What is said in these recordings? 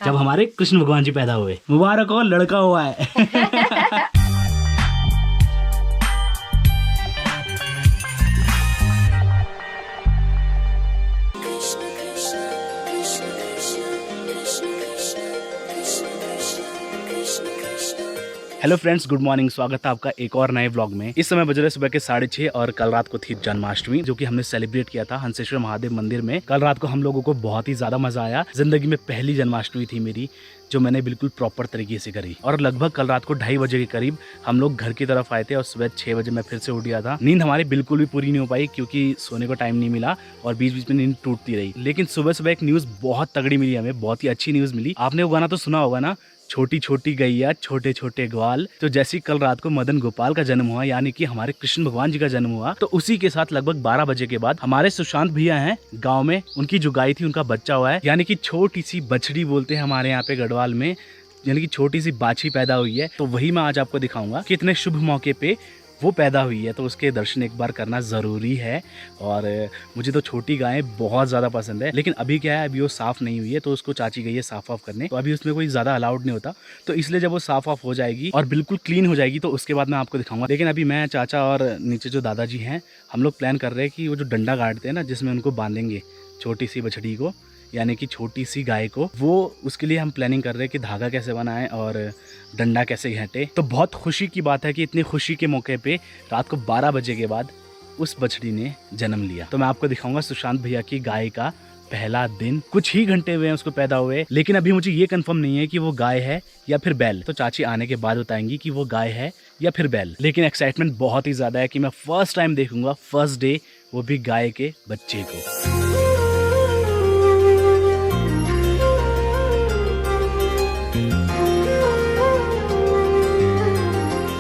जब हमारे कृष्ण भगवान जी पैदा हुए। मुबारक हो, लड़का हुआ है। Hello friends, good morning. स्वागत है आपका एक और नए व्लॉग में। इस समय बज रहे सुबह के 6:30 और कल रात को थी जन्माष्टमी, जो कि हमने सेलिब्रेट किया था हंसेश्वर महादेव मंदिर में। कल रात को हम लोगों को बहुत ही ज्यादा मजा आया। जिंदगी में पहली जन्माष्टमी थी मेरी, जो मैंने बिल्कुल प्रॉपर तरीके से करी। और लगभग कल रात को 2:30 बजे के करीब हम लोग घर की तरफ आए थे और सुबह 6 बजे मैं फिर से उठ गया था। नींद हमारी बिल्कुल भी पूरी नहीं हो पाई क्योंकि सोने को टाइम नहीं मिला और बीच बीच में नींद टूटती रही। लेकिन सुबह सुबह एक न्यूज़ बहुत तगड़ी मिली हमें, बहुत ही अच्छी न्यूज़ मिली। आपने वो गाना तो सुना होगा ना, छोटी छोटी गैया छोटे छोटे ग्वाल। तो जैसे कल रात को मदन गोपाल का जन्म हुआ, यानी कि हमारे कृष्ण भगवान जी का जन्म हुआ, तो उसी के साथ लगभग 12 बजे के बाद हमारे सुशांत भैया हैं गांव में, उनकी जो गाय थी उनका बच्चा हुआ है, यानी कि छोटी सी बछड़ी बोलते हैं हमारे यहाँ पे गढ़वाल में, यानी कि छोटी सी बाछी पैदा हुई है। तो वही मैं आज आपको दिखाऊंगा कि इतने शुभ मौके पे वो पैदा हुई है, तो उसके दर्शन एक बार करना ज़रूरी है। और मुझे तो छोटी गायें बहुत ज़्यादा पसंद है, लेकिन अभी क्या है, अभी वो साफ़ नहीं हुई है, तो उसको चाची गई है साफ़ ऑफ करने। तो अभी उसमें कोई ज़्यादा अलाउड नहीं होता, तो इसलिए जब वो साफ़ ऑफ हो जाएगी और बिल्कुल क्लीन हो जाएगी तो उसके बाद मैं आपको दिखाऊंगा। लेकिन अभी मैं, चाचा और नीचे जो दादाजी हैं, हम लोग प्लान कर रहे हैं कि वो जो डंडा गाड़ते हैं ना, जिसमें उनको बांधेंगे छोटी सी बछड़ी को, यानी कि छोटी सी गाय को, वो उसके लिए हम प्लानिंग कर रहे हैं कि धागा कैसे बनाएं और डंडा कैसे घाटे। तो बहुत खुशी की बात है कि इतनी खुशी के मौके पे रात को 12 बजे के बाद उस बछड़ी ने जन्म लिया। तो मैं आपको दिखाऊंगा सुशांत भैया की गाय का पहला दिन। कुछ ही घंटे हुए हैं उसको पैदा हुए, लेकिन अभी मुझे ये कंफर्म नहीं है कि वो गाय है या फिर बैल। तो चाची आने के बाद बताएंगी कि वो गाय है या फिर बैल। लेकिन एक्साइटमेंट बहुत ही ज़्यादा है कि मैं फर्स्ट टाइम देखूंगा, फर्स्ट डे, वो भी गाय के बच्चे को।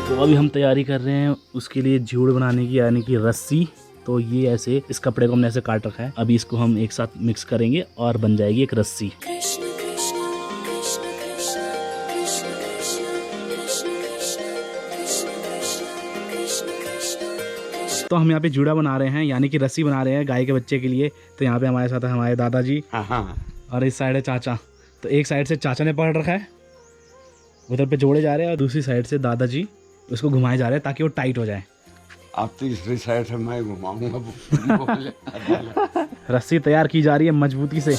तो अभी हम तैयारी कर रहे हैं उसके लिए जूड़ बनाने की, यानी कि रस्सी। तो ये ऐसे, इस कपड़े को हमने ऐसे काट रखा है, अभी इसको हम एक साथ मिक्स करेंगे और बन जाएगी एक रस्सी। तो हम यहाँ पे जूड़ा बना रहे हैं, यानी कि रस्सी बना रहे हैं गाय के बच्चे के लिए। तो यहाँ पे हमारे साथ है हमारे दादाजी और इस साइड है चाचा। तो एक साइड से चाचा ने पकड़ रखा है, उधर पे जोड़े जा रहे हैं, और दूसरी साइड से दादाजी उसको घुमाए जा रहे हैं ताकि वो टाइट हो जाए। आप तीसरी साइड से मैं घुमाऊंगा। रस्सी तैयार की जा रही है मजबूती से।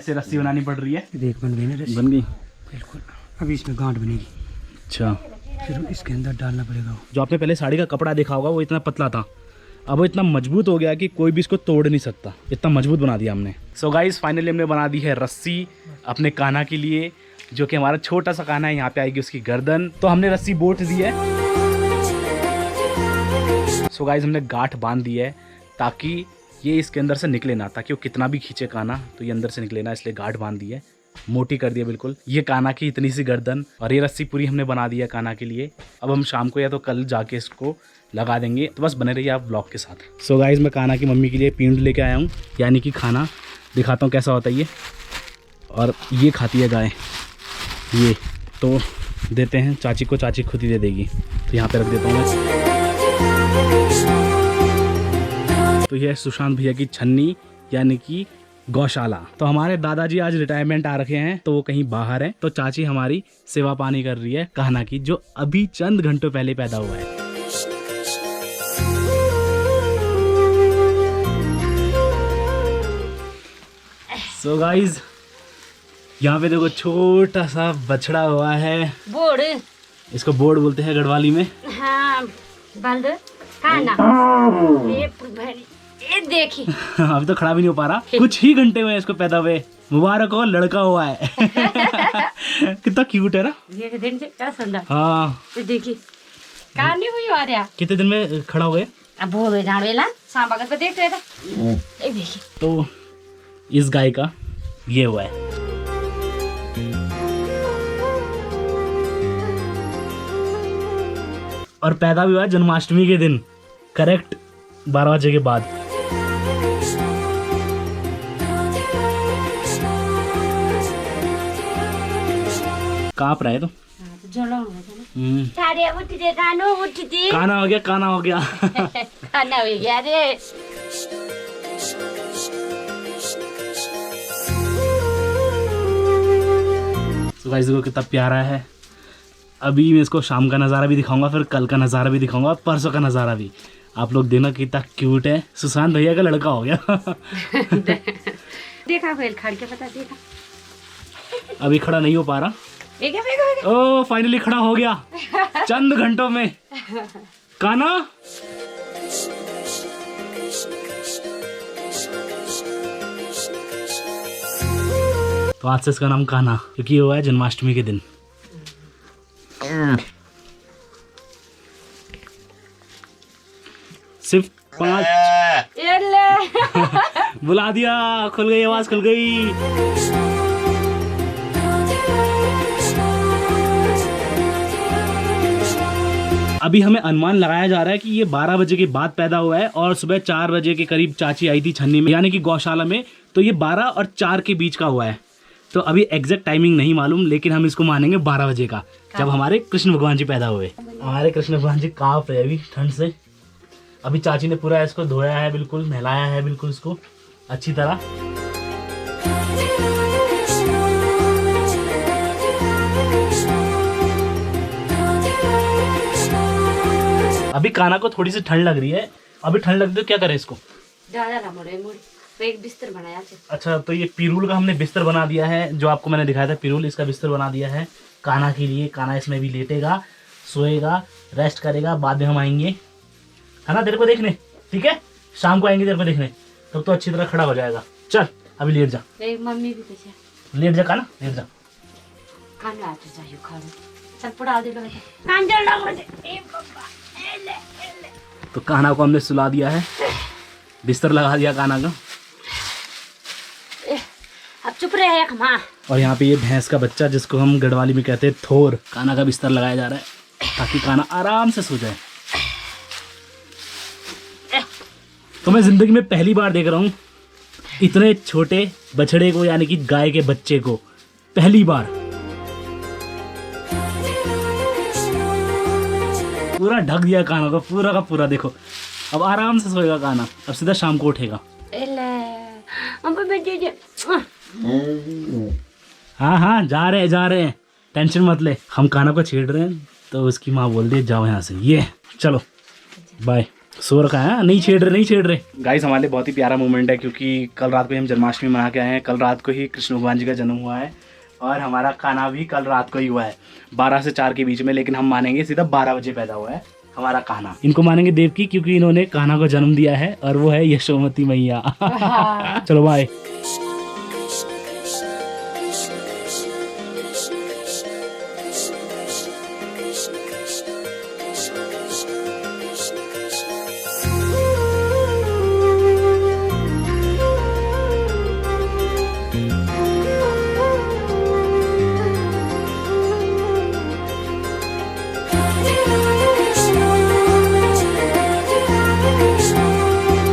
रस्सी बनानी पड़ रही है। देख बन गई ना रस्सी? बन गई बिल्कुल। अभी इसमें गांठ बनेगी। अच्छा, फिर इसके अंदर डालना पड़ेगा। जो आपने पहले साड़ी का कपड़ा देखा होगा वो इतना पतला था, अब वो इतना मजबूत हो गया कि कोई भी इसको तोड़ नहीं सकता, इतना मजबूत बना दिया हमने। सो गाइस, फाइनली हमने बना दी है रस्सी अपने कान्हा के लिए, जो कि हमारा छोटा सा कान्हा है। यहाँ पे आएगी उसकी गर्दन। तो हमने रस्सी बोट दी है। सो गाइस, हमने गांठ बांध दी है ताकि ये इसके अंदर से निकले ना, ताकि वो कितना भी खींचे कान्हा तो ये अंदर से निकले ना, इसलिए गांठ बांध दी है, मोटी कर दिया बिल्कुल। ये कान्हा की इतनी सी गर्दन और ये रस्सी पूरी हमने बना दी है कान्हा के लिए। अब हम शाम को या तो कल जाके इसको लगा देंगे। तो बस बने रहिए आप ब्लॉग के साथ। सो गाइस, मैं कान्हा की मम्मी के लिए पींड लेके आया हूँ, यानी कि खाना। दिखाता हूँ कैसा होता है ये। और ये खाती है गाय, ये तो देते हैं चाची को, चाची खुद ही दे देगी। तो यहाँ पे रख देता हूँ मैं। तो यह सुशांत भैया की छन्नी, यानी कि गौशाला। तो हमारे दादाजी आज रिटायरमेंट आ रखे हैं, तो वो कहीं बाहर हैं। तो चाची हमारी सेवा पानी कर रही है कान्हा की, जो अभी चंद घंटों पहले पैदा हुआ है। सो गाइज, यहाँ पे देखो छोटा सा बछड़ा हुआ है। बोर्ड, इसको बोर्ड बोलते हैं गढ़वाली में। हाँ, बंद खाना। ये देखिए अभी तो खड़ा भी नहीं हो पा रहा, कुछ ही घंटे हुए इसको पैदा हुए। मुबारक हो, लड़का हुआ है। कितना क्यूट है ना। ये दिन से क्या सुंदर। हाँ, तो देखिए कहाँ नहीं हुई आ रहा। कितने दिन में खड़ा हो गए? अब वो झाड़ वेला शाम बगल पे देख रहे थे। एक देखिए, तो इस गाय का ये हुआ है। और पैदा भी हुआ है जन्माष्टमी के दिन, करेक्ट 12 बजे के बाद। कांप रहा है तो अरे उठ दे कानो, उठ दे। काना हो गया, काना हो गया। खाना हो गया रे। तो गाइस देखो कितना प्यारा है। अभी मैं इसको शाम का नज़ारा भी दिखाऊंगा, फिर कल का नज़ारा भी दिखाऊंगा, परसों का नज़ारा भी। आप लोग देखना कितना क्यूट है। सुशांत भैया का लड़का हो गया। देखा फेल खड़ के पता देखा। अभी खड़ा नहीं हो पा रहा। ओ फाइनली खड़ा हो गया चंद घंटों में। काना तो आज से इसका नाम कान्हा, क्योंकि ये हुआ है जन्माष्टमी के दिन। सिर्फ 5 बुला दिया, खुल गई आवाज, खुल गई। अभी हमें अनुमान लगाया जा रहा है कि ये 12 बजे के बाद पैदा हुआ है और सुबह 4 बजे के करीब चाची आई थी छन्नी में, यानी कि गौशाला में, तो ये 12 और 4 के बीच का हुआ है। तो अभी एग्जैक्ट टाइमिंग नहीं मालूम, लेकिन हम इसको मानेंगे 12 बजे का, जब हमारे कृष्ण भगवान जी पैदा हुए। हमारे कृष्ण भगवान जी कांप रहे अभी ठंड से। अभी चाची ने पूरा इसको धोया है, बिल्कुल नहलाया है, बिल्कुल इसको अच्छी तरह। अभी काना को थोड़ी सी ठंड लग रही है। अभी ठंड लग रही है, क्या करें इसको? तो एक बिस्तर बनाया। अच्छा, तो ये पिरूल का हमने बिस्तर बना दिया है, जो आपको मैंने दिखाया था पिरूल, इसका बिस्तर बना दिया है काना के लिए। काना इसमें भी लेटेगा, सोएगा, रेस्ट करेगा। बाद में हम आएंगे, है ना, तेरे को देखने। ठीक है, शाम को आएंगे तेरे को देखने, तब तो अच्छी तरह खड़ा हो जाएगा। चल अभी लेट जा, मम्मी भी पीछे लेट जा काना, लेट जा। खाना आते चाहिए खाना। चल पड़ा दे बेटा, कान जल रहा मुझे। ए बाबा, तो काना को हमने सुला दिया है, बिस्तर लगा दिया काना का। अब चुप रहे माँ। और यहाँ पे ये भैंस का बच्चा, जिसको हम गढ़वाली में कहते हैं थोर, काना का बिस्तर लगाया जा रहा है ताकि काना आराम से सो जाए। तो मैं जिंदगी में पहली बार देख रहा हूँ इतने छोटे बछड़े को, यानी कि गाय के बच्चे को, पहली बार। पूरा ढक दिया काना को, पूरा का पूरा। देखो अब आराम से सोएगा काना, अब सीधा शाम को उठेगा। हाँ हाँ, जा रहे हैं, टेंशन मत ले। हम काना को छेड़ रहे हैं तो उसकी माँ बोल दे जाओ यहाँ से, ये चलो बाय। सो रखा है, नहीं छेड़ रहे। गाइस हमारे लिए बहुत ही प्यारा मोमेंट है, क्योंकि कल रात को हम जन्माष्टमी मना के आए हैं। कल रात को ही कृष्ण भगवान जी का जन्म हुआ है और हमारा कान्हा भी कल रात को ही हुआ है, 12 से 4 के बीच में। लेकिन हम मानेंगे सीधा 12 बजे पैदा हुआ है हमारा कान्हा। इनको मानेंगे देवकी, क्योंकि इन्होंने कान्हा को जन्म दिया है, और वो है यशोमती मैया। चलो बाय।